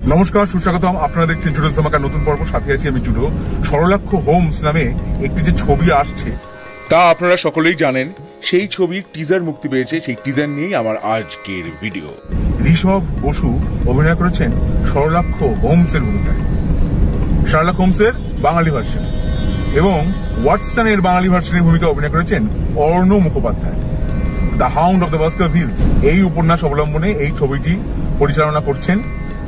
নমস্কার, সুস্বাগতম। আপনারা দেখছেন জুডোস ধামাকার নতুন পর্ব। সাথে আছি আমি জুডো। সরলাক্ষ হোমস নামে একটি যে ছবি আসছে তা আপনারা সকলেই জানেন। সেই ছবির টিজার মুক্তি পেয়েছে, সেই টিজার নিয়েই আমার আজকের ভিডিও। ঋষভ বসু অভিনয় করেছেন সরলাক্ষ হোমসের ভূমিকায়, শার্লক হোমসের বাঙালি ভার্সন, এবং ওয়াটসনের বাঙালি ভার্সনের ভূমিকা অভিনয় করেছেন Arnab Mukhopadhyay. The hound of the Baskervilles এই উপন্যাস অবলম্বনে এই ছবিটি পরিচালনা করছেন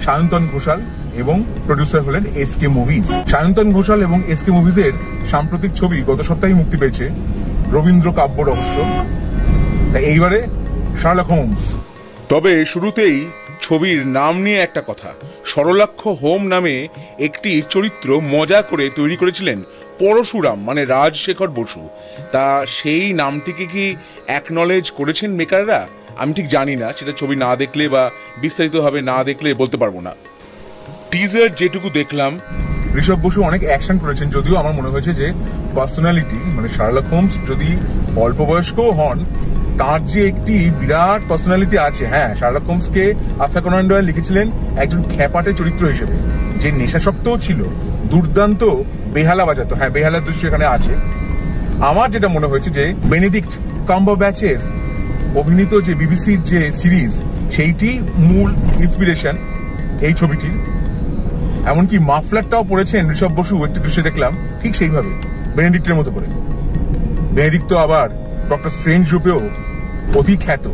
সায়ন্তন ঘোষাল এবং প্রডিউসার হলেন এসকে মুভিজ। সায়ন্তন ঘোষাল এবং এসকে মুভিজের সাম্প্রতিক ছবি গত সপ্তাহে মুক্তি পেয়েছে, রবীন্দ্র কাব্য রহস্য। তাই এইবারে শার্লক হোমস। তবে শুরুতেই ছবির নাম নিয়ে একটা কথা। সরলাক্ষ হোম নামে একটি চরিত্র মজা করে তৈরি করেছিলেন পরশুরাম, মানে রাজশেখর বসু। তা সেই নামটিকে কি অ্যাকনলেজ করেছেন মেকাররা? আমি ঠিক জানি না, সেটা ছবি না দেখলে বা বিস্তারিতভাবে না দেখলে বলতে পারবো না। টিজার যেটুকু দেখলাম, ঋষভ বসু অনেক অ্যাকশন করেছেন, যদিও আমার মনে হয়েছে যে পার্সোনালিটি, মানে শার্লক হোমস যদি অল্প বয়স্কও হন, তার যে একটি বিরাট পার্সোনালিটি আছে। হ্যাঁ, শার্লক হোমসকে আর্থার কোনান ডয়েল লিখেছিলেন একজন খ্যাপাটে চরিত্র হিসেবে, যে নেশাসক্তও ছিল, দুর্দান্ত বেহালা বাজাতো। হ্যাঁ, বেহালার দৃশ্য এখানে আছে। আমার যেটা মনে হয়েছে যে বেনেডিক্ট কাম্বারব্যাচের অভিনীত যে বিবিসির যে সিরিজ, সেইটি মূল ইন্সপিরেশন এই ছবিটির। এমনকি মাফলারটাও পড়েছেন ঋষভ বসু, একটি দৃশ্যে দেখলাম ঠিক সেইভাবে বেনেডিক্টের মতো করে। বেনেডিক্ট তো আবার ডক্টর স্ট্রেঞ্জ রূপেও অতি খ্যাত।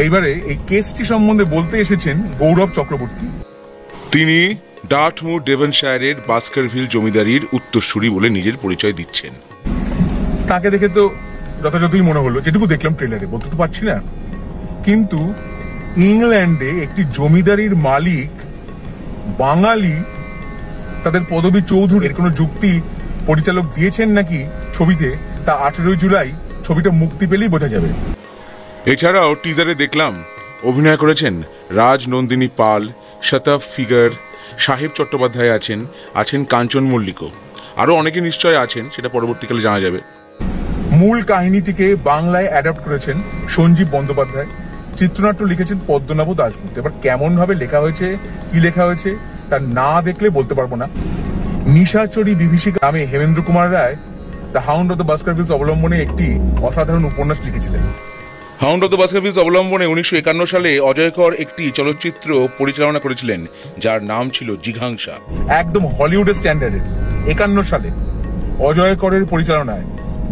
এইবারে এই কেসটি সম্বন্ধে বলতে এসেছেন গৌরব চক্রবর্তী। তিনি ডার্টমুর ডেভনশায়ারের বাস্কারভিল জমিদারির উত্তরসূরি বলে নিজের পরিচয় দিচ্ছেন। তাকে দেখে তো যথাযথই মনে হলো, যেটুকু দেখলাম ট্রেলারে, বলতে তো পারছি না। কিন্তু ইংল্যান্ডে একটি জমিদারির মালিক বাঙালি, তাদের পদবী চৌধুরী, এর কোনো যুক্তি পরিচালক দিয়েছেন নাকি ছবিতে, তা 18 জুলাই ছবিটা মুক্তি পেলেই বোঝা যাবে। এছাড়াও টিজারে দেখলাম অভিনয় করেছেন রাজনন্দিনী পাল, শতফ ফিগার, সাহেব চট্টোপাধ্যায় আছেন কাঞ্চন মল্লিকও। আরো অনেকে নিশ্চয় আছেন, সেটা পরবর্তীকালে জানা যাবে। মূল কাহিনীটিকে বাংলায় অ্যাডাপ্ট করেছেন সঞ্জীব বন্দ্যোপাধ্যায়, চিত্রনাট্য লিখেছেন পদ্মনাভ দাশগুপ্ত। এবার কেমন ভাবে লেখা হয়েছে, কি লেখা হয়েছে, তা না দেখলে বলতে পারবো না। নিশাচরী বিভীষিকা নামে হেমেন্দ্র কুমার রায় দ্য হাউন্ড অফ দ্য বাস্কারভিলস অবলম্বনে একটি অসাধারণ উপন্যাস লিখেছিলেন। হাউন্ড অফ দ্য বাস্কারভিলস অবলম্বনে 1951 সালে অজয়কর একটি চলচ্চিত্র পরিচালনা করেছিলেন, যার নাম ছিল জিঘাংসা। একদম হলিউডের স্ট্যান্ডার্ডের। 51 সালে অজয়করের পরিচালনায়,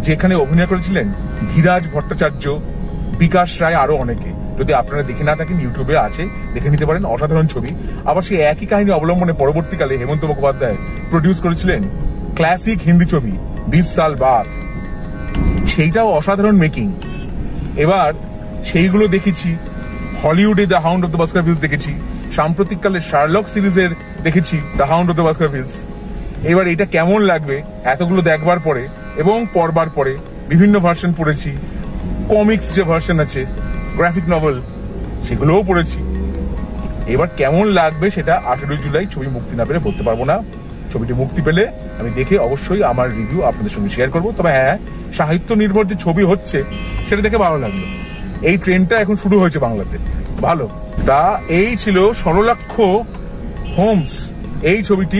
যেখানে অভিনয় করেছিলেন ধীরাজ ভট্টাচার্য, বিকাশ রায়, আরো অনেকে। যদি আপনারা দেখে না থাকেন, ইউটিউবে আছে, দেখে নিতে পারেন। অসাধারণ ছবি। আবার সেই একই কাহিনী অবলম্বনে পরবর্তীকালে হেমন্ত মুখোপাধ্যায় প্রডিউস করেছিলেন ক্লাসিক হিন্দি ছবি 20 সাল বাদ। সেইটাও অসাধারণ মেকিং। এবার সেইগুলো দেখেছি। হলিউডে দ্য হাউন্ড অফ দ্য বাস্কারভিলস দেখেছি, সাম্প্রতিককালে শার্লক সিরিজের দেখেছি দ্য হাউন্ড অফ দ্য বাস্কারভিলস। এবার এটা কেমন লাগবে এতগুলো দেখবার পরে এবং পড়বার পরে? বিভিন্ন ভার্সন পড়েছি, কমিক্স যে ভার্সন আছে, গ্রাফিক নভেল, সেগুলোও পড়েছি। এবার কেমন লাগবে সেটা 18 জুলাই ছবি মুক্তি না পেলে বলতে পারবো না। ছবিটি মুক্তি পেলে আমি দেখে অবশ্যই আমার রিভিউ আপনাদের সঙ্গে শেয়ার করবো। তবে হ্যাঁ, সাহিত্য নির্ভর যে ছবি হচ্ছে সেটা দেখে ভালো লাগলো। এই ট্রেন্ডটা এখন শুরু হয়েছে বাংলাতে, ভালো। তা এই ছিল সরলাক্ষ হোমস এই ছবিটি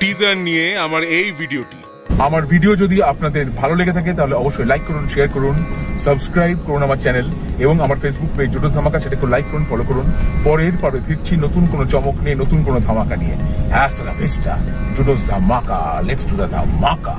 টিজার নিয়ে আমার এই ভিডিওটি। আমার ভিডিও যদি আপনাদের ভালো লেগে থাকে তাহলে অবশ্যই লাইক করুন, শেয়ার করুন, সাবস্ক্রাইব করুন আমার চ্যানেল, এবং আমার ফেসবুক পেজ জুডোস ধামাকা, সেটাকে লাইক করুন, ফলো করুন। পরের পর্বে ফিরছি নতুন কোনো চমক নিয়ে, নতুন কোনো ধামাকা নিয়ে। হ্যাস্টালা ভিস্টা, জুডোস ধামাকা, লেটস ডু দ্য ধামাকা।